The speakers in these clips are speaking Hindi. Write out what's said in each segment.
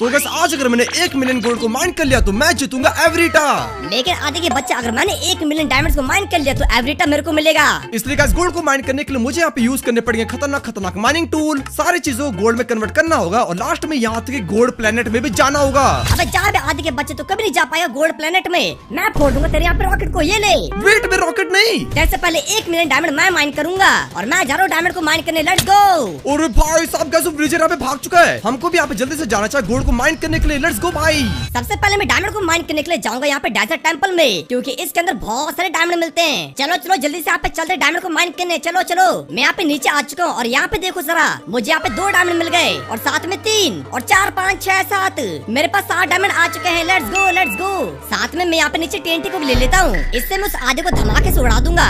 तो बस आज अगर मैंने 1 मिलियन गोल्ड को माइन कर लिया तो मैं जीतूंगा एवरीटा। लेकिन आदि के बच्चे अगर मैंने 1 मिलियन डायमंड्स को माइन कर लिया तो एवरीटा मेरे को मिलेगा। इसलिए गाइस गोल्ड को माइन करने के लिए मुझे यहाँ पे यूज करने पड़ेंगे खतरनाक माइनिंग टूल। सारी चीजों को गोल्ड में कन्वर्ट करना होगा और लास्ट में यहाँ तक गोल्ड प्लेनेट में भी जाना होगा। अबे जा बे आदि के बच्चे तो कभी नहीं जा पाएगा गोल्ड प्लेनेट में। मैं फोड़ दूंगा तेरे यहाँ पे रॉकेट को। ये ले वेट में रॉकेट नहीं, जैसे पहले 1 मिलियन डायमंड मैं माइन करूंगा और मैं जा रहा हूँ डायमंड को माइन करने। Let's go. और भाई साहब गाइस विलेजर यहाँ पे भाग चुका है। हमको भी यहाँ पे जल्दी से जाना चाहिए गोल्ड को माइन करने के लिए। लेट्स गो भाई। सबसे पहले मैं डायमंड को माइन करने के लिए जाऊंगा यहाँ पे डेजर्ट टेंपल में, क्योंकि इसके अंदर बहुत सारे डायमंड मिलते हैं। चलो चलो जल्दी से यहाँ पे चलते डायमंड को माइन करने। चलो चलो मैं यहाँ पे नीचे आ चुका हूँ और यहाँ पे देखो जरा मुझे यहाँ पे 2 डायमंड मिल गए और साथ में 3 और 4 5 6 7 मेरे पास 7 डायमंड आ चुके हैं। Let's go let's go. साथ में मैं यहाँ पे नीचे TNT को भी ले लेता हूँ, इससे मैं उस आधे को धमाके से उड़ा दूंगा।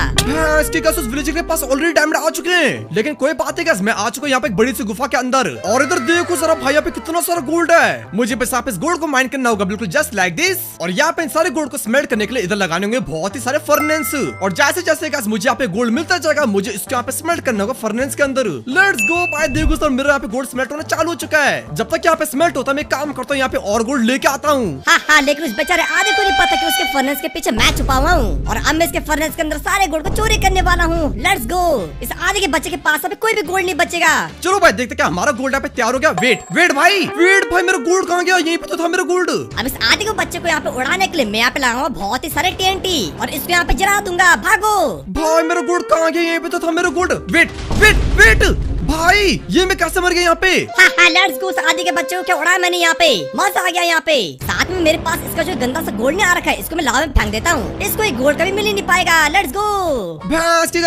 उस विलेजर के पास ऑलरेडी डायमंड आ चुके हैं, लेकिन कोई बात नहीं, मैं आ चुका हूँ यहाँ पे एक बड़ी सी गुफा के अंदर। और इधर देखो जरा भाई यहाँ पे कितना सारा गोल्ड है। मुझे बस यहाँ पे इस गोल्ड को माइन करना होगा बिल्कुल जस्ट लाइक दिस। और यहाँ पे इन सारे गोल्ड को स्मेल्ट करने के लिए इधर लगाने होंगे बहुत ही सारे फर्नेस। और जैसे जैसे गाइस मुझे यहाँ पे गोल्ड मिलता जाएगा मुझे इसके यहाँ पे स्मेल्ट करना होगा फर्नेस के अंदर। लेट्स गो भाई। देखो सर मेरा यहाँ पे गोल्ड स्मेल्ट होना चालू हो चुका है। जब तक यहाँ पे स्मेल्ट होता है मैं काम करता हूँ यहाँ पे और गोल्ड लेके आता हूँ। हाँ, लेकिन उस बेचारे आधे को नहीं पता कि उसके फर्नेस के पीछे मैं छुपा हुआ हूँ और अब मैं इसके फर्नेस के अंदर सारे गोल्ड को चोरी करने वाला हूँ। Let's go. इस आधे के बच्चे के पास अभी कोई भी गोल्ड नहीं बचेगा। चलो भाई देखते क्या हमारा गोल्ड यहाँ पे तैयार हो गया। वेट भाई मेरा गोल्ड कहाँ गया? यहीं पे तो था मेरा गोल्ड। अब इस आदि को बच्चे को यहाँ पे उड़ाने के लिए मैं यहाँ पे लगाऊंगा बहुत ही सारे TNT और इसको यहाँ पे जला दूंगा। भागो भाई मेरा गोल्ड कहाँ गया? यहीं पे तो था मेरा गोल्ड। वेट भाई ये मैं कैसे मर गया यहाँ पे? Let's go. आदि के बच्चे को क्या उड़ाया मैंने यहाँ पे, मजा आ गया यहाँ पे। साथ में मेरे पास इसका जो गंदा सा गोल्ड नहीं आ रखा है इसको मैं लावा में फेंक देता हूँ। इसको एक गोल्ड कभी मिल ही नहीं पाएगा। Let's go.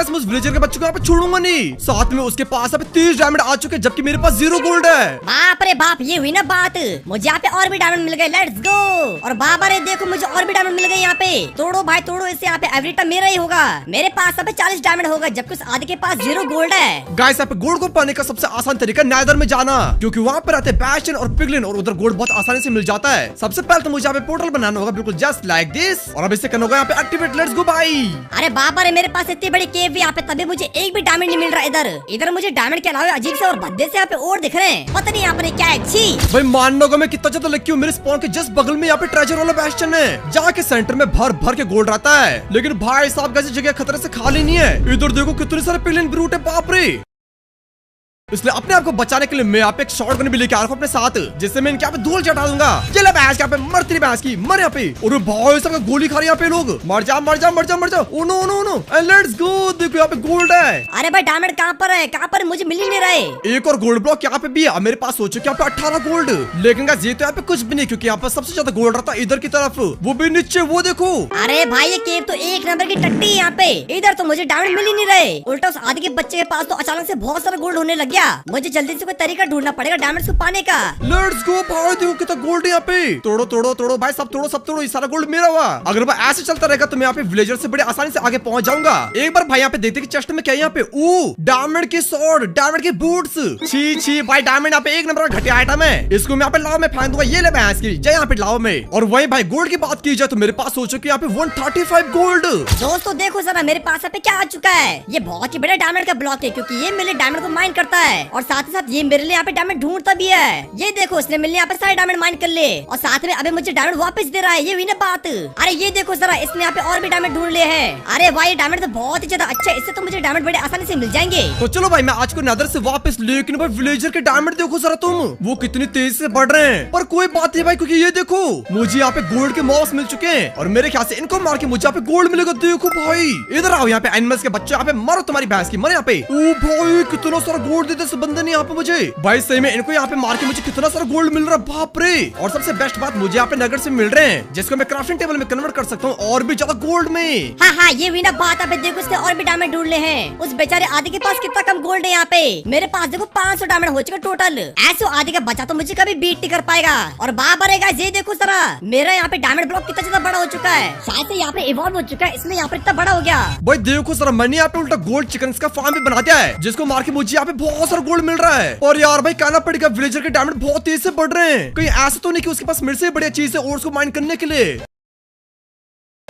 उस विलेजर के बच्चे को यहाँ पे छोड़ूंगा नहीं। साथ में उसके पास अब 30 डायमंड आ चुके जबकि मेरे पास 0 गोल्ड है। बाप रे बाप, ये हुई ना बात। मुझे यहाँ पे और भी डायमंड मिल गए। Let's go. और बाबा रे देखो मुझे और भी डायमंड मिल गए यहाँ पे। तोड़ो भाई तोड़ो, इससे यहाँ पे एवरीटा मेरा ही होगा। मेरे पास अब 40 डायमंड होगा जबकि उस आदि के पास 0 गोल्ड है। गाइस यहाँ पे गोल्ड को पाने का सबसे आसान तरीका नेदर में जाना, क्योंकि वहाँ पर रहते हैं बैस्टियन और पिगलिन और उधर गोल्ड बहुत आसानी से मिल जाता है। सबसे पहले तो मुझे यहाँ पे पोर्टल बनाना होगा बिल्कुल जस्ट लाइक दिस और अब इसे करना होगा यहाँ पे एक्टिवेट। लेट्स गो भाई। अरे बाबा रे मेरे पास इतनी बड़ी केव है यहाँ पे, तभी मुझे एक भी डायमंड नहीं मिल रहा। इधर मुझे डायमंड के अलावा अजीब से और भद्दे से यहाँ पे और दिख रहे हैं। पता नहीं यहाँ पर क्या है। छी भाई मानना होगा मैं कितना ज्यादा लकी हूँ। मेरे स्पॉन के जस्ट बगल में यहाँ पे ट्रेजर वाला बैस्टियन है, जाके सेंटर में भर के गोल्ड रहता है। लेकिन भाई साहब कैसी जगह खतरे से खाली नहीं है। इधर देखो कितने सारे पिगलिन ब्रूट है, बाप रे। इसलिए अपने आप को बचाने के लिए मैं यहाँ पे एक शॉटगन भी लेके आ रहा हूँ अपने साथ, जिससे मैं इनके यहाँ पे धूल चटा दूंगा। चले भैंस यहाँ पे मर तेरी भैंस की मर यहाँ पे। और भाई सब गोली खा रहे यहाँ पे लोग। मर जा। Oh no let's go. देखो यहाँ पे गोल्ड है। अरे भाई डायमंड कहाँ पर है? कहाँ पर? मुझे मिल ही नहीं रहे। एक और गोल्ड ब्लॉक यहाँ पे भी है। मेरे पास सोचो यहाँ पे 18 गोल्ड, लेकिन गाइस ये तो यहाँ पे कुछ भी नहीं, क्योंकि यहाँ पे सबसे ज्यादा गोल्ड रहता है इधर की तरफ, वो भी नीचे। वो देखो। अरे भाई ये केव तो 1 नंबर की टट्टी है यहाँ पे। इधर तो मुझे डायमंड मिल ही नहीं रहे। उल्टा उस आदि के बच्चे के पास तो अचानक से बहुत सारा गोल्ड होने लग गया। मुझे जल्दी से कोई तरीका ढूंढना पड़ेगा डायमंड्स को पाने का। लेट्स गो भाई। देखो कितना गोल्ड है यहाँ पे। तोड़ो भाई, सब तोड़ो। ये सारा गोल्ड मेरा हुआ। अगर भाई ऐसे चलता रहेगा तो मैं यहाँ पे विलेजर से बड़े आसानी से आगे पहुंच जाऊंगा। एक बार भाई यहाँ पे देखते कि चेस्ट में क्या है यहाँ पे। डायमंड की स्वॉर्ड, डायमंड की बूट्स। छी भाई डायमंड यहाँ पे 1 नंबर का घटिया आइटम है। इसको मैं यहाँ पे लाव में फेंक दूंगा। ये ले भैंस की जय यहाँ पे लाव में। और वही भाई गोल्ड की बात की जाए तो मेरे पास सोचो कि यहाँ पे 135 गोल्ड। दोस्तों देखो जरा मेरे पास यहाँ पे क्या आ चुका है। ये बहुत ही बड़ा डायमंड का ब्लॉक है, क्योंकि ये मेरे डायमंड को माइन करता है और साथ ही साथ ये मेरे लिए यहाँ पे डायमंड ढूंढता भी है। ये देखो उसने मेरे यहाँ पे सारे डायमंड माइन कर लिए और साथ में अभी मुझे डायमंड वापस दे रहा है। ये हुई ना बात। अरे ये देखो जरा इसने यहाँ पे और भी डायमंड ढूंढ लिए हैं। अरे भाई डायमंड तो बहुत ही ज्यादा अच्छा है, इससे तो मुझे डायमंड बड़े आसानी से मिल जाएंगे। तो चलो भाई मैं आज को नेदर से वापस। लेकिन भाई विलेजर के डायमंड देखो जरा तुम, वो कितनी तेजी से बढ़ रहे हैं। पर कोई बात नहीं भाई, क्योंकि ये देखो मुझे यहाँ पे गोल्ड के मॉब्स मिल चुके हैं और मेरे ख्याल से इनको मार के मुझे यहाँ पे गोल्ड मिलेगा। देखो भाई इधर आओ, यहाँ पे एनिमल्स के बच्चे यहाँ पे मारो, तुम्हारी भैंस की मर यहाँ पे। ओ भाई कितना सारा गोल्ड देते इस बंदे ने यहाँ पे मुझे। भाई सही में इनको यहाँ पे मार के मुझे कितना सारा गोल्ड मिल रहा है, बाप रे। और सबसे बेस्ट बात मुझे यहाँ पे नगेट्स से मिल रहे हैं, जिसको मैं क्राफ्टिंग टेबल में कन्वर्ट कर सकता हूँ और भी ज्यादा गोल्ड में। हाँ ये हुई ना बात। अब देखो उसने और भी डायमंड ढूंढ ले हैं। उस बेचारे आदि के पास कितना कम गोल्ड है यहाँ पे। मेरे पास देखो 500 डायमंड हो चुका टोटल। ऐसे आदि का बचा तो मुझे कभी बीट नहीं कर पाएगा। और बाप रे गाइस ये देखो जरा मेरा यहाँ पे डायमंड ब्लॉक कितना ज्यादा बड़ा हो चुका है। शायद से यहाँ पे इवॉल्व हो चुका है, इसलिए यहाँ पे इतना बड़ा हो गया। भाई देखो जरा मैंने यहाँ पे उल्टा गोल्ड चिकन का फार्म भी बना दिया है, जिसको मार के मुझे यहाँ पे बहुत सारा गोल्ड मिल रहा है। और यार भाई कहना पड़ेगा विलेजर के डायमंड बहुत तेज से बढ़ रहे हैं। कहीं ऐसा तो नहीं कि उसके पास मेरे से बढ़िया चीज है और उसको माइन करने के लिए।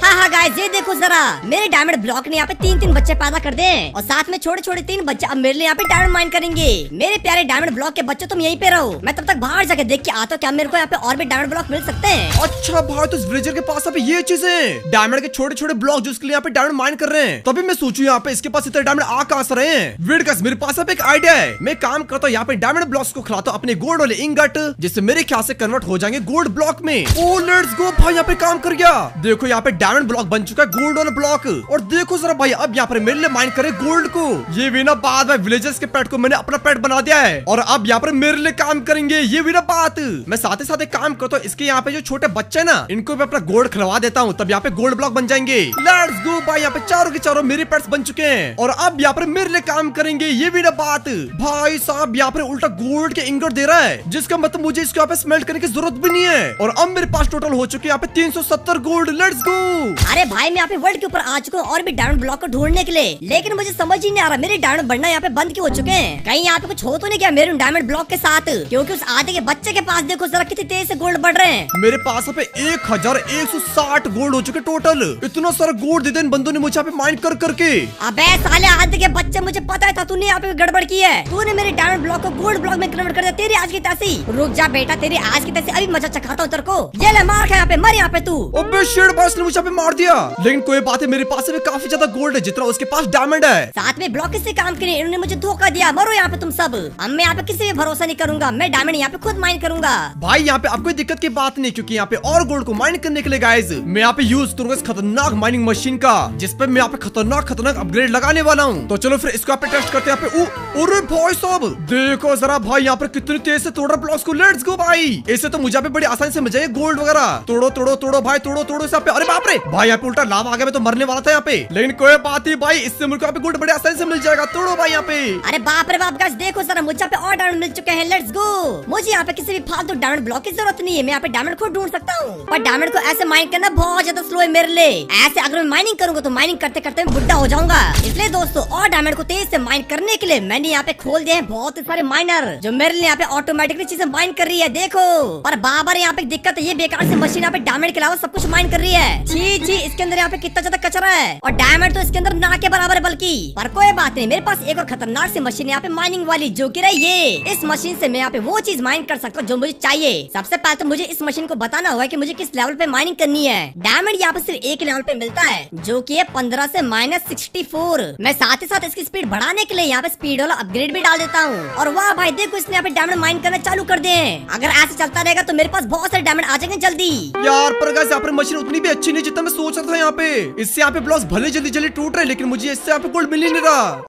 हाँ हाँ गाइस, ये देखो जरा, मेरे डायमंड ब्लॉक ने यहाँ पे 3-3 बच्चे पैदा कर दे और साथ में छोटे छोटे 3 बच्चे अब मेरे लिए यहाँ पे डायमंड माइन करेंगे। मेरे प्यारे डायमंड ब्लॉक के बच्चों, तुम यहीं पे रहो, मैं तब तक बाहर जाके देख के आता हूँ क्या मेरे को यहाँ पे और भी डायमंड ब्लॉक मिल सकते हैं। अच्छा भाई, तो इस विलेजर के पास अभी ये चीजें डायमंड के छोटे छोटे ब्लॉक जो इसके लिए यहाँ पे डायमंड माइन कर रहे हैं, तभी मैं सोचूं यहाँ पे इसके पास इतने डायमंड आ कहां से रहे हैं। वेट गाइस, मेरे पास अब एक आइडिया है। मैं काम करता हूँ यहाँ पे डायमंड ब्लॉक्स को खिलाता हूँ अपने गोल्ड वाले इंगट, जिससे मेरे ख्याल से कन्वर्ट हो जाएंगे गोल्ड ब्लॉक में। ओ लेट्स गो भाई, यहाँ पे काम कर गया। देखो यहाँ पे डायमंड ब्लॉक बन चुका है गोल्ड वाला ब्लॉक। और देखो जरा भाई, अब यहाँ पर मेरे लिए माइन करे गोल्ड को। ये भी ना बात भाई, विलेजर्स के पेट को मैंने अपना पेट बना दिया है और अब यहाँ पर मेरे लिए काम करेंगे। ये भी ना बात, मैं साथ ही साथ एक काम करता हूँ, इसके यहाँ पे जो छोटे बच्चे ना, इनको भी अपना गोल्ड खिलवा देता हूँ, तब यहाँ पे गोल्ड ब्लॉक बन जाएंगे। लेट्स गो भाई, यहाँ पे चारों के चारों मेरे पेट्स बन चुके हैं और अब यहाँ पर मेरे लिए काम करेंगे। ये भी ना बात, भाई साहब यहाँ पर उल्टा गोल्ड के इंगट दे रहा है, जिसका मतलब मुझे इसको यहाँ पे स्मेल्ट करने की जरूरत भी नहीं है। और अब मेरे पास टोटल हो चुके यहाँ पे 370 गोल्ड। Let's go. अरे भाई, मैं यहाँ पे वर्ल्ड के ऊपर आ चुका हूँ और भी डायमंड ब्लॉक को ढूंढने के लिए, लेकिन मुझे समझ ही नहीं आ रहा मेरे डायमंड बढ़ना यहाँ पे बंद क्यों हो चुके हैं। कहीं यहाँ पे कुछ हो तो नहीं गया मेरे डायमंड ब्लॉक के साथ, क्योंकि उस आधे के बच्चे के पास देखो जरा कितनी तेज से गोल्ड बढ़ रहे हैं। मेरे पास पे 1160 गोल्ड हो चुके टोटल। इतना सारा गोल्ड दे दे इन बंदों ने मुझे यहाँ पे माइन कर करके। अबे साले आधे के बच्चे, मुझे पता था तूने यहाँ पे गड़बड़ की है। तूने मेरे डायमंड ब्लॉक को गोल्ड ब्लॉक में कन्वर्ट कर दिया। तेरी आज की तैसी। रुक जा बेटा, तेरी आज की तैसी अभी मजा चखाता हूँ तेरे को। ये ले मार खा यहाँ पे, मर यहाँ पे तू। अबे शेर बॉस ने मुझे यहाँ पे मार दिया, लेकिन कोई बात है, मेरे पास भी काफी ज्यादा गोल्ड है जितना उसके पास डायमंड है। साथ में ब्लॉक से काम करे, इन्होंने मुझे धोखा दिया। मरो यहाँ पे तुम सब। अब मैं यहाँ पे किसी भी भरोसा नहीं करूंगा, मैं डायमंड यहाँ पे खुद माइन करूंगा। भाई यहाँ पे अब कोई दिक्कत की बात नहीं, क्योंकि यहाँ पे और गोल्ड को माइन करने के लिए गाइस मैं यहाँ पे यूज करूंगा इस खतरनाक माइनिंग मशीन का, जिसपे मैं यहाँ पे खतरनाक अपग्रेड लगाने वाला हूँ। तो चलो फिर इसको यहाँ पे टेस्ट करते हैं। यहाँ पे अरे भाई साहब देखो जरा भाई, यहाँ पे कितनी तेज से तोड़ रहा ब्लॉक्स को। लेट्स गो भाई, इससे तो मुझे यहाँ पे बड़ी आसानी से मिल जाएगी गोल्ड वगैरह। तोड़ो तोड़ो तोड़ो भाई, तोड़ो तोड़ो इस यहाँ पे। अरे बाप रे भाई, यहाँ पे उल्टा लाभ आ गया, मैं तो मरने वाला था यहाँ पे, लेकिन कोई बात नहीं भाई, इससे मुझे यहाँ पे गोल्ड बड़ी आसानी से मिल जाएगा। तोड़ो भाई यहाँ पे। अरे बाप रे बाप गाइस, देखो जरा मुझे यहाँ पे और डायमंड मिल चुके हैं। Let's go. मुझे यहाँ पे किसी भी फालतू डायमंड ब्लॉक की जरूरत नहीं है, मैं यहाँ पे डायमंड खुद ढूंढ सकता हूँ। पर डायमंड को ऐसे माइन करना बहुत ज्यादा स्लो है मेरे लिए। ऐसे अगर मैं माइनिंग करूंगा तो माइनिंग करते करते मैं बुढ़ा हो जाऊंगा। इसलिए दोस्तों, और डायमंड को तेज से माइन करने के लिए मैंने यहाँ पे खोल दिए हैं बहुत सारे माइनर, जो मेरे लिए यहाँ पे ऑटोमेटिकली चीजें माइन कर रही है। देखो, पर बाबर यहाँ पे दिक्कत है, ये बेकार से मशीन यहाँ पे डायमंड के अलावा सब कुछ माइन कर रही है। छी छी, इसके अंदर यहाँ पे कितना ज्यादा कचरा है और डायमंड तो इसके अंदर ना के बराबर है बल्कि। पर कोई बात नहीं, मेरे पास एक और खतरनाक सी मशीन यहाँ पे माइनिंग वाली, जो की रही ये। इस मशीन से मैं यहाँ पे वो चीज माइन कर सकता हूँ जो मुझे चाहिए। सबसे पहले तो मुझे इस मशीन को बताना होगा कि मुझे किस लेवल पे माइनिंग करनी है। डायमंड यहाँ पे सिर्फ एक लेवल पे मिलता है, जो की है 15 से -64। मैं साथ ही साथ इसकी स्पीड बढ़ाने के लिए यहाँ पे स्पीड वाला अपग्रेड भी डाल देता हूँ। और वाह भाई देखो, इसने यहाँ पे डायमंड माइन करना चालू कर दिए। अगर ऐसे चलता रहेगा तो मेरे पास बहुत सारे डायमंड आ जाएंगे जल्दी। यार पर गाइस, यहाँ पर मशीन उतनी भी अच्छी नहीं जितना मैं सोच रहा था। यहाँ पे इससे यहाँ पे ब्लॉक्स भले जल्दी जल्दी टूट रहे, लेकिन मुझे इससे यहाँ पे गोल्ड मिल ही नहीं रहा।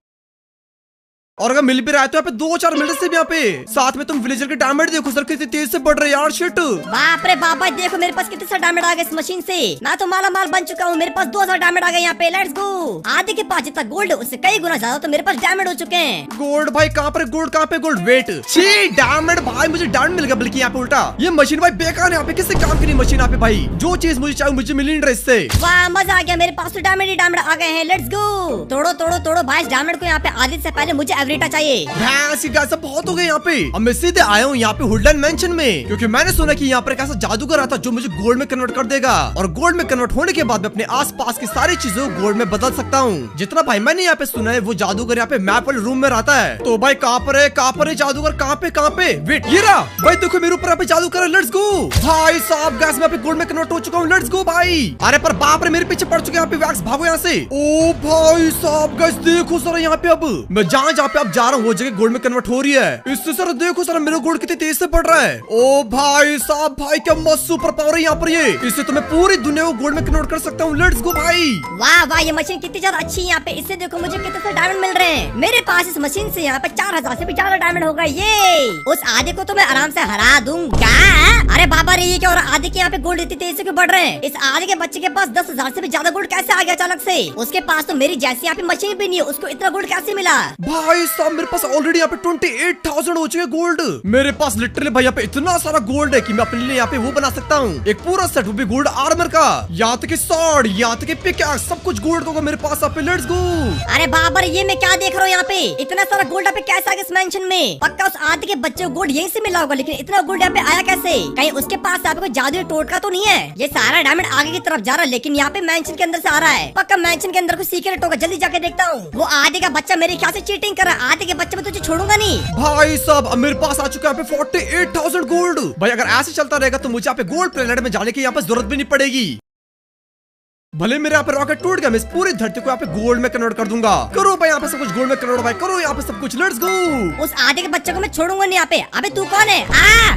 और अगर मिल भी रहा है तो यहाँ पे 2-4 मिनट से भी यहाँ पे साथ में तुम विलेजर के डायमंड देखो सर कितनी तेज से बढ़ रहे यार। शिट, बाप रे बाप भाई, देखो मेरे पास कितने सारे डायमंड आ गए इस मशीन से। मैं तो माला माल बन चुका हूँ, मेरे पास 2000 डायमंड आ गए यहाँ पे। Let's go. आधे के पास जितना गोल्ड उससे कई गुना ज्यादा तो मेरे पास डायमंड हो चुके हैं। गोल्ड भाई कहाँ पर गोल्ड, कहाँ पे गोल्ड? वेट, छी डायमंड भाई, मुझे डायमंड मिल गया, बल्कि यहाँ पे उल्टा ये मशीन भाई बेकार है। यहाँ पे किससे काम की मशीन यहाँ पे भाई, जो चीज मुझे चाहिए मुझे मिल नहीं रहा इससे। वाह मजा आ गया, मेरे पास तो डायमंड ही डायमंड आ गए हैं। Let's go. तोड़ो तोड़ो तोड़ो भाई, डायमंड को यहाँ पे आधे से पहले मुझे एवरेटा चाहिए। सब बहुत हो गए यहाँ पे। अब मैं सीधे आया हूँ यहाँ पे हुडलन मेंशन में, क्योंकि मैंने सुना कि यहाँ पर एक ऐसा जादूगर आता जो मुझे गोल्ड में कन्वर्ट कर देगा, और गोल्ड में कन्वर्ट होने के बाद मैं अपने आसपास की सारी चीजों को गोल्ड में बदल सकता हूँ। जितना भाई मैंने यहाँ पे सुना है, वो जादूगर यहाँ पे मैप वाले रूम में रहता है। तो भाई कहाँ पर है जादूगर? कहाँ पे? वेट, ये रहा भाई, देखो मेरे ऊपर यहाँ पे जादूगर है। लेट्स गो भाई साहब, गैस में यहाँ पे गोल्ड में कन्वर्ट हो चुका हूँ। लेट्स गो भाई। अरे पर बाप रे, मेरे पीछे पड़ चुके हैं यहाँ पे वैक्स, भागो यहाँ से। ओ भाई साहब गैस देखो सर, यहाँ पे अब मैं जहाँ पे अब जा रहा हूँ वो जगह गोल्ड में कन्वर्ट हो रही है। इससे सर देखो सर, मेरा गोल्ड कितनी तेज से बढ़ रहा है। ओ भाई साहब, भाई क्या मस्त सुपर पावर है यहाँ पर ये। इससे तो मैं पूरी दुनिया को गोल्ड में कन्वर्ट कर सकता हूँ। लेट्स गो भाई। वाह वाह, ये मशीन कितनी ज्यादा अच्छी है यहाँ पे। इससे देखो मुझे कितने सारे डायमंड मिल रहे हैं। मेरे पास इस मशीन से यहाँ पे 4000 से भी ज्यादा डायमंड होगा। ये उस आधे को तो मैं आराम से हरा दूंगा। अरे बाबा रे, ये क्या? और आधे के यहाँ पे गोल्ड इतनी तेज से क्यों बढ़ रहे हैं? इस आधे के बच्चे के पास 10,000 से भी ज्यादा गोल्ड कैसे आ गया अचानक से? उसके पास तो मेरी जैसी यहाँ पे मशीन भी नहीं है, उसको इतना गोल्ड कैसे मिला? भाई साहब मेरे पास ऑलरेडी यहाँ पे 28,000 हो चुके गोल्ड। मेरे पास लिटरली भाई यहाँ पे इतना सारा गोल्ड है कि मैं अपने लिए यहाँ पे वो बना सकता हूँ, एक पूरा सेट, वो भी गोल्ड आर्मर का। यहाँ तक स्वॉर्ड, यहाँ तक पिकैक्स, सब कुछ गोल्ड होगा मेरे पास यहाँ पे। Let's go. अरे बाबर, ये मैं क्या देख रहा हूँ यहाँ पे? इतना सारा गोल्ड यहाँ पे कैसे आ गया इस मेंशन में? पक्का उस आधे के बच्चे को गोल्ड यहीं से मिला होगा, लेकिन इतना गोल्ड यहाँ पे आया कैसे? कहीं उसके पास यहाँ पे कोई जादुई टोटका तो नहीं है। ये सारा डायमंड आगे की तरफ जा रहा है, लेकिन यहाँ पे मैंशन के अंदर से आ रहा है। पक्का मैंशन के अंदर कोई सीक्रेट होगा, जल्दी जाके देखता हूँ। वो आधे का बच्चा मेरे ख्याल से चीटिंग कर रहा है। आधे के बच्चे में तुझे छोड़ूंगा नहीं। भाई साहब अब मेरे पास आ चुका है यहाँ पे 48,000 गोल्ड। भाई अगर ऐसे चलता रहेगा तो मुझे यहाँ पे गोल्ड प्लेनेट में जाने की यहाँ पे जरूरत भी नहीं पड़ेगी। भले मेरे यहाँ पे रॉकेट टूट गया, मैं इस पूरी धरती को यहाँ पे गोल्ड में कन्वर्ट कर दूंगा। करो भाई यहाँ पे सब कुछ गोल्ड में कन्वर्ट, भाई करो यहाँ पे सब कुछ, लेट्स गो। उस आधे के बच्चे को मैं छोड़ूंगा नहीं यहाँ पे। अबे तू कौन है?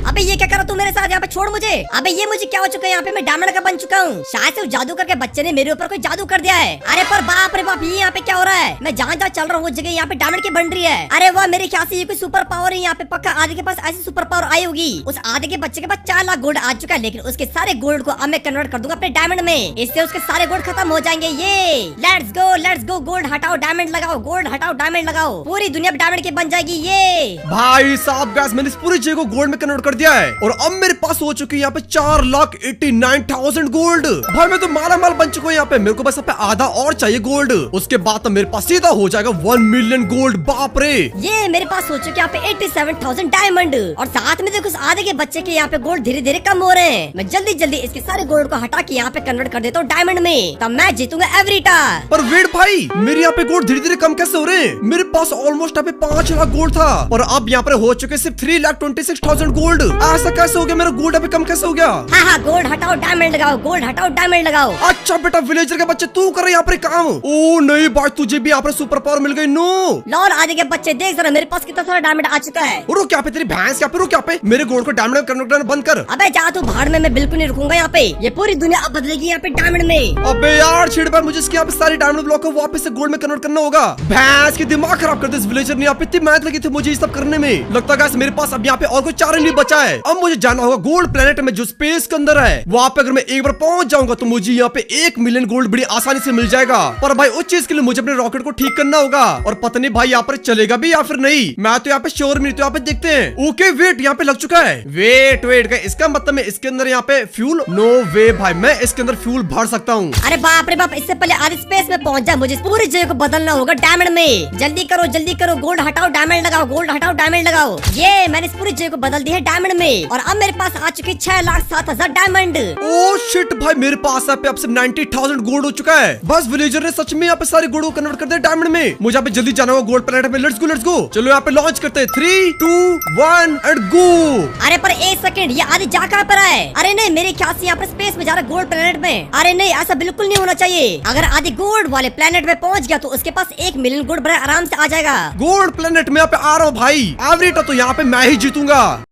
अबे ये क्या कर रहा तू मेरे साथ यहाँ पे, छोड़ मुझे। अबे ये मुझे क्या हो चुका है यहाँ पे, मैं डायमंड का बन चुका हूँ। शायद से जादू करके बच्चे ने मेरे ऊपर कोई जादू कर दिया है। अरे पर बाप रे बाप, ये यहाँ पे क्या हो रहा है? मैं जहाँ जहाँ चल रहा हूँ उस जगह यहाँ पे डायमंड की बन रही है। अरे वाह, मेरे ख्याल से ये कोई सुपर पावर है यहाँ पे। पक्का आधे के पास ऐसी सुपर पावर आई होगी। उस आधे के बच्चे के पास 4 लाख गोल्ड आ चुका है, लेकिन उसके सारे गोल्ड को अब मैं कन्वर्ट कर दूंगा अपने डायमंड में। इससे उसके सारे गोल्ड खत्म हो जाएंगे। ये लेट्स गो गोल्ड हटाओ डायमंड लगाओ, गोल्ड हटाओ डायमंड लगाओ, पूरी दुनिया डायमंड की बन जाएगी। ये भाई साहब गाइस, मैंने इस पूरी जगह को गोल्ड में कन्वर्ट कर दिया है और अब मेरे पास हो चुकी है यहाँ पे 4,89,000 गोल्ड। भाई मैं तो माला माल बन चुका हूँ यहाँ पे। मेरे को बस यहाँ पे आधा और चाहिए गोल्ड, उसके बाद तो मेरे पास सीधा हो जाएगा 1 मिलियन गोल्ड। बाप रे, ये मेरे पास हो चुके यहाँ पे 87,000 डायमंड। और साथ में देखो उस आधे के बच्चे के यहाँ पे गोल्ड धीरे धीरे कम हो रहे हैं। मैं जल्दी जल्दी इसके सारे गोल्ड को हटा के यहाँ पे कन्वर्ट कर देता हूँ डायमंड में, तब मैं जीतूंगा एवरीटा। पर वेट भाई, मेरे यहाँ पे गोल्ड धीरे धीरे कम कैसे हो रहे हैं? मेरे पास ऑलमोस्ट यहाँ पे 5 लाख गोल्ड था और अब यहाँ पे हो चुके सिर्फ 3,26,000 गोल्ड। ऐसा कैसे हो गया? मेरा गोल्ड अभी कम कैसे हो गया? हाँ, गोल्ड हटाओ डायमंड लगाओ, गोल्ड हटाओ डायमंड लगाओ। अच्छा बेटा विलेजर के बच्चे, तू कर यहाँ पे काम। ओ नहीं भाई, तुझे भी यहाँ पे सुपर पावर मिल गई। नो लॉल आधे के बच्चे, देख जरा मेरे पास कितना सारा डायमंड आ चुका है। रुक यहाँ पे, तेरी भैंस यहाँ पे, रुक यहाँ पे, मेरे गोल्ड को डायमंड में कन्वर्ट करना बंद कर। अबे जा तू भाड़ में, मैं बिल्कुल नहीं रुकूंगा यहाँ पे। ये पूरी दुनिया अब बदलेगी यहाँ पे डायमंड में। अबे यार छिड़ भाई, मुझे इसके यहाँ पे सारी डायमंड ब्लॉक को वापस से गोल्ड में कन्वर्ट करना होगा। भैंस की दिमाग खराब कर दे इस विलेजर ने। यहाँ पे इतनी मेहनत लगी थी मुझे ये सब करने में। लगता है मेरे पास अब यहाँ पे और कोई चारा नहीं बचा है। अब मुझे जाना होगा गोल्ड प्लेनेट में जो स्पेस के अंदर है। वहाँ पे अगर मैं एक बार पहुंच जाऊंगा तो मुझे यहाँ पे 1 मिलियन गोल्ड बड़ी आसानी से मिल जाएगा। पर भाई उस चीज के लिए मुझे अपने रॉकेट को ठीक करना होगा और पता नहीं भाई यहाँ पर चलेगा भी या फिर नहीं। मैं तो यहाँ पे श्योर नहीं, तो यहाँ पे देखते हैं। ओके वेट, यहाँ पे लग चुका है। वेट इसका मतलब मैं इसके अंदर यहाँ पे फ्यूल, नो वे भाई, मैं इसके अंदर फ्यूल भर सकता हूँ। अरे बाप रे बाप, इससे पहले आधी स्पेस में पहुंच जाए, मुझे पूरी जगह को बदलना होगा डायमंड में। जल्दी करो, गोल्ड हटाओ डायमंड लगाओ, गोल्ड हटाओ डायमंड लगाओ। ये मैंने इस पूरी जगह को बदल दी है डायमंड में और अब मेरे पास आ चुके 6,07,000 डायमंड। ओ शिट भाई, मेरे पास यहाँ पे अब से 90,000 गोल्ड हो चुका है। बस विलेजर ने सच में यहाँ पे सारे गोल्ड को कन्वर्ट कर दिया डायमंड में। मुझे यहाँ पे जल्दी जाना होगा गोल्ड प्लेनेट में। Let's go. चलो यहाँ पे लॉन्च करते हैं, 3, 2, 1 एंड गो। अरे पर एक सेकंड, ये आदि जा कहाँ पर है? अरे नहीं, मेरे ख्याल से यहाँ पर स्पेस में जा रहा है गोल्ड प्लेनेट में। अरे नहीं, ऐसा बिल्कुल नहीं होना चाहिए। अगर आदि गोल्ड वाले प्लेनेट में पहुंच गया तो उसके पास 1 मिलियन गोल्ड बड़ा आराम से आ जाएगा। गोल्ड प्लेनेट में यहाँ पे आ रहा हूँ भाई, एवरीटा तो यहाँ पे मैं ही जीतूंगा।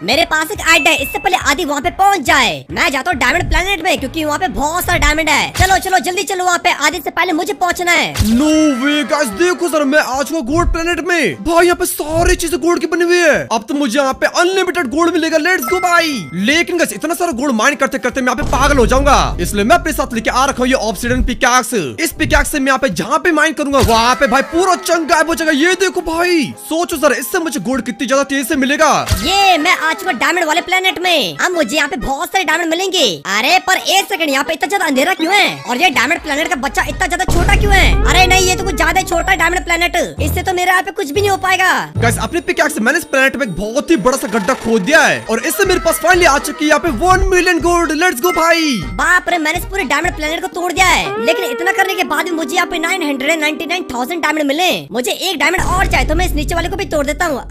मेरे पास एक आइडिया है, इससे पहले आदि वहाँ पे पहुँच जाए। मैं जाता हूँ डायमंड प्लेनेट में, क्योंकि वहाँ पे बहुत सारा डायमंड है। चलो जल्दी चलो, वहाँ पे आदि से पहले मुझे पहुँचना है। नो वे गाइस, देखो सर, मैं आ चुका गोल्ड प्लेनेट में। भाई यहाँ पे सारी चीजें गोल्ड की बनी हुई है। अब तो मुझे यहाँ पे अनलिमिटेड गोल्ड मिलेगा। लेट्स गो भाई। लेकिन गाइस इतना सारा गोल्ड माइन करते करते मैं यहाँ पे पागल हो जाऊंगा, इसलिए मैं अपने साथ लेके आ रखा हूँ ये ऑब्सिडियन पिकैक्स। इस पिकैक्स से मैं यहाँ पे जहाँ पे माइन करूंगा वहाँ पे भाई पूरा चंक गायब हो जाएगा। ये देखो भाई, सोचो सर, इससे मुझे गोल्ड कितनी ज्यादा तेज से मिलेगा। ये मैं आ चुका डायमंड वाले प्लेनेट में। अब मुझे यहाँ पे बहुत सारे डायमंड मिलेंगे। अरे पर एक सेकंड, यहाँ पे इतना ज्यादा अंधेरा क्यों है? और ये डायमंड प्लेनेट का बच्चा इतना ज्यादा छोटा क्यों है? अरे नहीं, ये तो कुछ ज्यादा छोटा है डायमंड प्लेनेट। इससे तो मेरे यहाँ पे कुछ भी नहीं हो पाएगा। गाइस अपने पिकैक्स से मैंने इस प्लेनेट में एक बहुत ही बड़ा सा गड्ढा खोद दिया है और इससे मेरे पास फाइनली आ चुकी है यहाँ पे 1 मिलियन गोल्ड। लेट्स गो भाई। बाप रे, मैंने इस पूरे डायमंड प्लेनेट को तोड़ दिया है, लेकिन इतना करने के बाद भी मुझे यहाँ पे 999,000 डायमंड मिले। मुझे एक डायमंड और चाहिए, तो मैं इस नीचे वाले को भी तोड़ देता हूँ।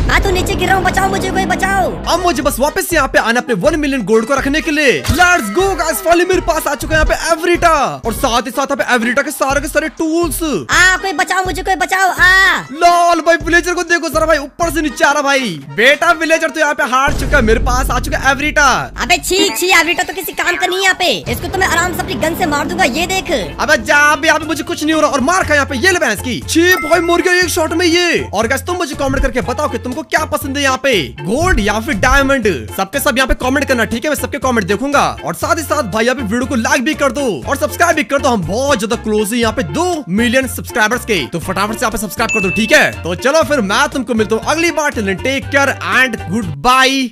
मैं तो नीचे गिर रहा हूँ, बचाओ मुझे, कोई बचाओ। अब मुझे बस वापस यहाँ पे आना अपने 1 मिलियन गोल्ड को रखने के लिए। लेट्स गो गाइस, फाइनली मेरे पास आ चुका है यहाँ पे एवरीटा और साथ ही साथ यहाँ पे एवरीटा के सारे टूल्स। कोई बचाओ मुझे, कोई बचाओ। लॉल भाई, विलेजर को देखो जरा भाई, ऊपर से नीचे आ रहा भाई। बेटा विलेजर तो यहाँ पे हार चुका है, मेरे पास आ चुका है एवरीटा। अबे छी, एवरीटा तो किसी काम का नहीं है यहाँ पे। इसको तो मैं आराम से अपनी गन से मार दूंगा, ये देख। अबे जा भी, यहाँ पे मुझे कुछ नहीं हो रहा और मार खा यहाँ पे। ये ले भैंस की, छी भाई मर गया एक शॉट में ये। और गाइस तुम मुझे कमेंट करके बताओ कि तुमको क्या पसंद है यहाँ पे, गोल्ड या फिर डायमंड। सबके सब यहाँ पे कमेंट करना, ठीक है? मैं सबके कमेंट देखूंगा और साथ ही साथ भाई यहाँ पे वीडियो को लाइक भी कर दो और सब्सक्राइब भी कर दो। हम बहुत ज्यादा क्लोज है यहाँ पे 2 मिलियन सब्सक्राइबर्स के, तो फटाफट से यहाँ पे सब्सक्राइब कर दो, ठीक है? तो चलो फिर मैं तुमको मिलता हूँ अगली बार। Take care and good bye.